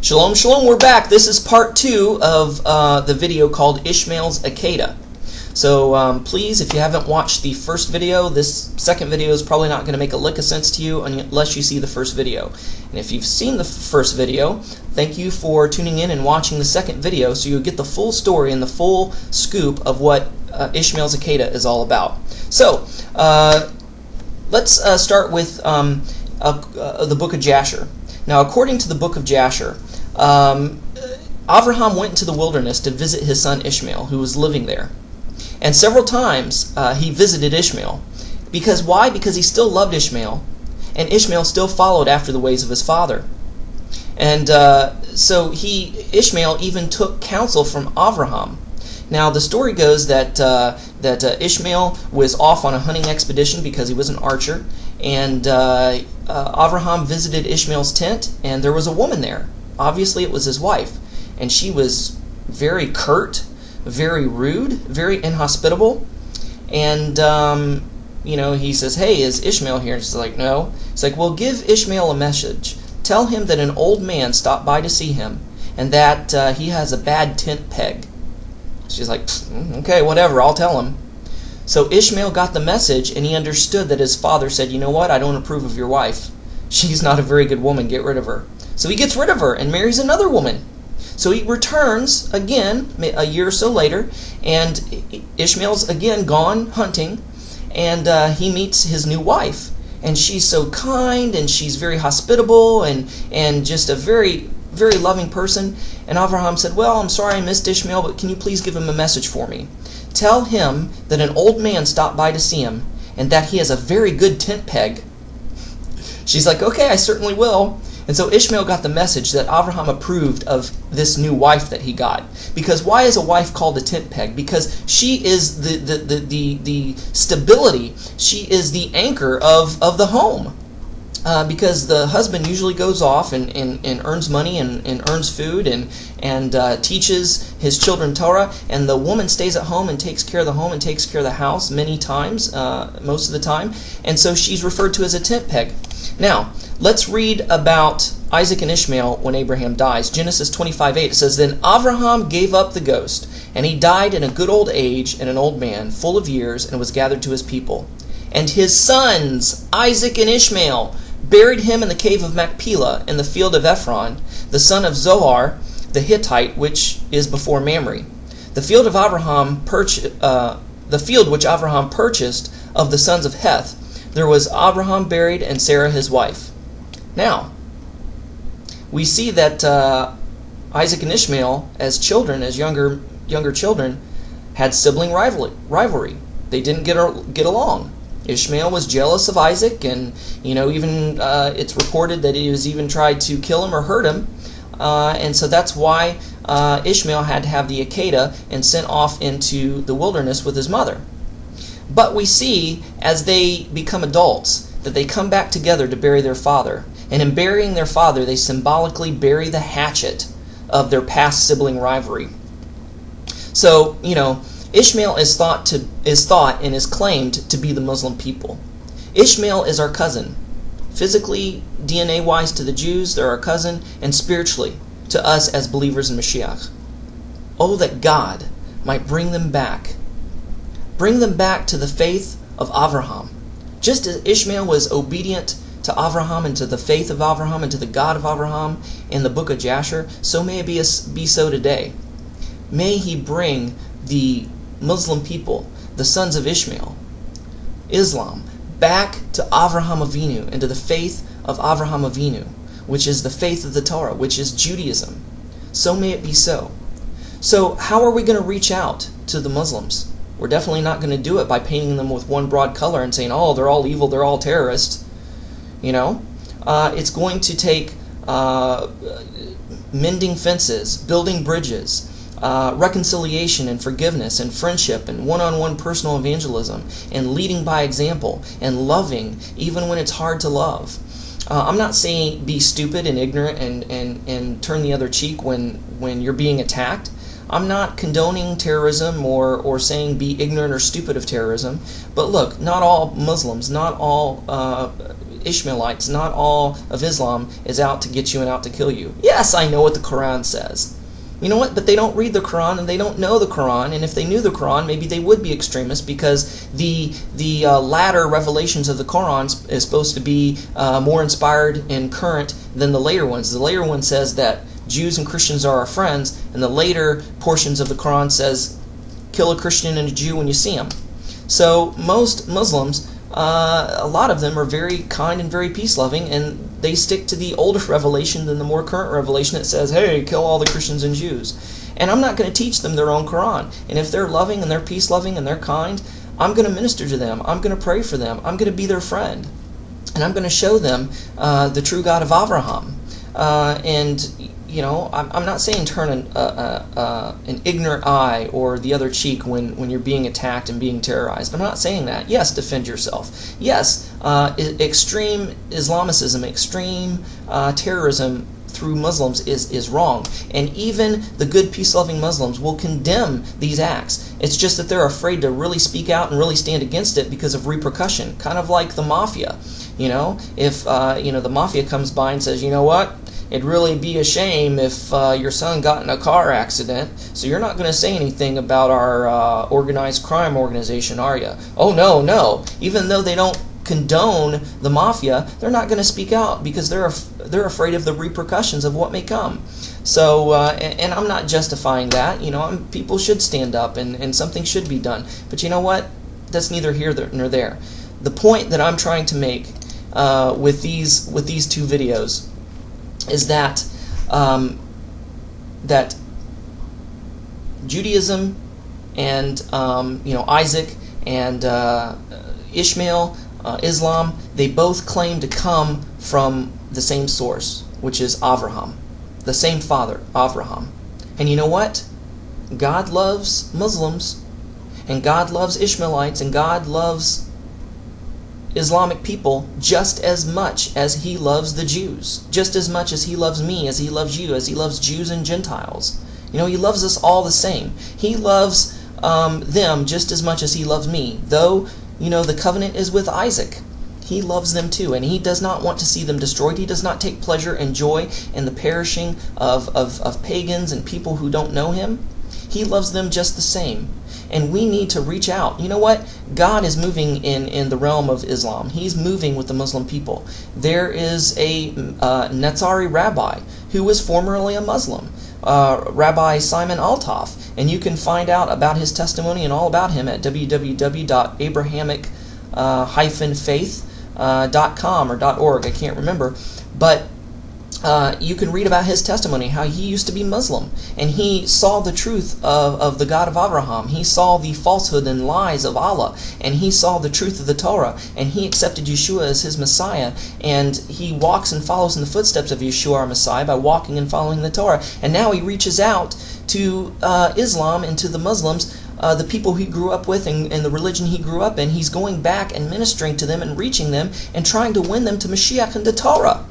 Shalom, shalom, we're back. This is part 2 of the video called Ishmael's Akeidah. So please, if you haven't watched the first video, this second video is probably not going to make a lick of sense to you unless you see the first video. And if you've seen the first video, thank you for tuning in and watching the second video so you'll get the full story and the full scoop of what Ishmael's Akeidah is all about. So let's start with the Book of Jasher. Now, according to the Book of Jasher, Avraham went into the wilderness to visit his son Ishmael, who was living there. And several times he visited Ishmael. Because why? Because he still loved Ishmael, and Ishmael still followed after the ways of his father. And so Ishmael even took counsel from Avraham. Now, the story goes that Ishmael was off on a hunting expedition because he was an archer, and Avraham visited Ishmael's tent, and there was a woman there. Obviously, it was his wife, and she was very curt, very rude, very inhospitable. And he says, "Hey, is Ishmael here?" And she's like, "No." He's like, "Well, give Ishmael a message. Tell him that an old man stopped by to see him, and that he has a bad tent peg." She's like, "Okay, whatever, I'll tell him." So Ishmael got the message, and he understood that his father said, "You know what? I don't approve of your wife. She's not a very good woman. Get rid of her." So he gets rid of her and marries another woman. So he returns again a year or so later, and Ishmael's again gone hunting, and he meets his new wife. And she's so kind, and she's very hospitable, and just a very, very loving person. And Avraham said, "Well, I'm sorry I missed Ishmael, but can you please give him a message for me? Tell him that an old man stopped by to see him, and that he has a very good tent peg." She's like, "Okay, I certainly will." And so Ishmael got the message that Avraham approved of this new wife that he got. Because why is a wife called a tent peg? Because she is the stability. She is the anchor of the home. Because the husband usually goes off and earns money and earns food and teaches his children Torah, and the woman stays at home and takes care of the home and takes care of the house many times, most of the time. And so she's referred to as a tent peg. Now, let's read about Isaac and Ishmael when Abraham dies. Genesis 25:8, it says, "Then Avraham gave up the ghost, and he died in a good old age and an old man, full of years, and was gathered to his people. And his sons, Isaac and Ishmael, buried him in the cave of Machpelah in the field of Ephron, the son of Zohar the Hittite, which is before Mamre. The field which Avraham purchased of the sons of Heth. There was Abraham buried, and Sarah his wife." Now, we see that Isaac and Ishmael, as children, as younger children, had sibling rivalry. They didn't get along. Ishmael was jealous of Isaac, and even it's reported that he was even tried to kill him or hurt him, and so that's why Ishmael had to have the Akeidah and sent off into the wilderness with his mother. But we see, as they become adults, that they come back together to bury their father, and in burying their father, they symbolically bury the hatchet of their past sibling rivalry. So, Ishmael is thought and is claimed to be the Muslim people. Ishmael is our cousin. Physically, DNA-wise to the Jews, they're our cousin, and spiritually to us as believers in Mashiach. Oh, that God might bring them back. Bring them back to the faith of Avraham. Just as Ishmael was obedient to Avraham and to the faith of Avraham and to the God of Avraham in the Book of Jasher, so may it be so today. May he bring the Muslim people, the sons of Ishmael, Islam, back to Avraham Avinu and to the faith of Avraham Avinu, which is the faith of the Torah, which is Judaism. So may it be so. So how are we going to reach out to the Muslims? We're definitely not going to do it by painting them with one broad color and saying, "Oh, they're all evil, they're all terrorists." It's going to take mending fences, building bridges, reconciliation and forgiveness and friendship and one-on-one personal evangelism and leading by example and loving even when it's hard to love. I'm not saying be stupid and ignorant and turn the other cheek when you're being attacked. I'm not condoning terrorism or saying be ignorant or stupid of terrorism. But look, not all Muslims, not all Ishmaelites, not all of Islam is out to get you and out to kill you. Yes, I know what the Quran says. You know what? But they don't read the Quran and they don't know the Quran. And if they knew the Quran, maybe they would be extremists, because the latter revelations of the Quran is supposed to be more inspired and current than the later ones. The later one says that Jews and Christians are our friends, and the later portions of the Quran says, kill a Christian and a Jew when you see them. So most Muslims, a lot of them are very kind and very peace-loving, and they stick to the older revelation than the more current revelation that says, hey, kill all the Christians and Jews. And I'm not going to teach them their own Quran. And if they're loving and they're peace-loving and they're kind, I'm going to minister to them. I'm going to pray for them. I'm going to be their friend. And I'm going to show them the true God of Avraham. I'm not saying turn an ignorant eye or the other cheek when you're being attacked and being terrorized. I'm not saying that. Yes, defend yourself. Yes, extreme Islamicism, extreme terrorism through Muslims is wrong. And even the good, peace-loving Muslims will condemn these acts. It's just that they're afraid to really speak out and really stand against it because of repercussion. Kind of like the mafia. If the mafia comes by and says, you know what? It'd really be a shame if your son got in a car accident, so you're not going to say anything about our organized crime organization, are you? Oh, no. Even though they don't condone the mafia, they're not going to speak out because they're afraid of the repercussions of what may come. So, and I'm not justifying that. People should stand up and something should be done. But you know what? That's neither here nor there. The point that I'm trying to make with these two videos is that that Judaism and Isaac and Ishmael, Islam, they both claim to come from the same source, which is Avraham, the same father, Avraham. And you know what? God loves Muslims, and God loves Ishmaelites, and God loves Islamic people just as much as He loves the Jews, just as much as He loves me, as He loves you, as He loves Jews and Gentiles. He loves us all the same. He loves them just as much as He loves me. Though, the covenant is with Isaac. He loves them too, and He does not want to see them destroyed. He does not take pleasure and joy in the perishing of pagans and people who don't know Him. He loves them just the same. And we need to reach out. You know what? God is moving in the realm of Islam. He's moving with the Muslim people. There is a Netzari rabbi who was formerly a Muslim, Rabbi Simon Althoff. And you can find out about his testimony and all about him at www.abrahamic-faith.com or .org. I can't remember. But you can read about his testimony, how he used to be Muslim, and he saw the truth of the God of Avraham. He saw the falsehood and lies of Allah, and he saw the truth of the Torah, and he accepted Yeshua as his Messiah, and he walks and follows in the footsteps of Yeshua, our Messiah, by walking and following the Torah. And now he reaches out to Islam and to the Muslims, the people he grew up with and the religion he grew up in. He's going back and ministering to them and reaching them and trying to win them to Mashiach and the Torah.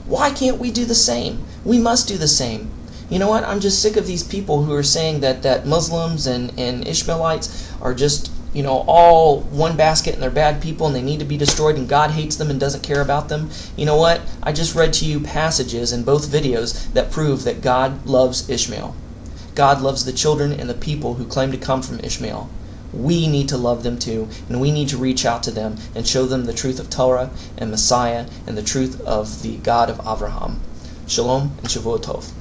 Why can't we do the same? We must do the same. You know what? I'm just sick of these people who are saying that Muslims and Ishmaelites are just, all one basket and they're bad people and they need to be destroyed and God hates them and doesn't care about them. You know what? I just read to you passages in both videos that prove that God loves Ishmael. God loves the children and the people who claim to come from Ishmael. We need to love them too, and we need to reach out to them and show them the truth of Torah and Messiah and the truth of the God of Avraham. Shalom and Shavua Tov.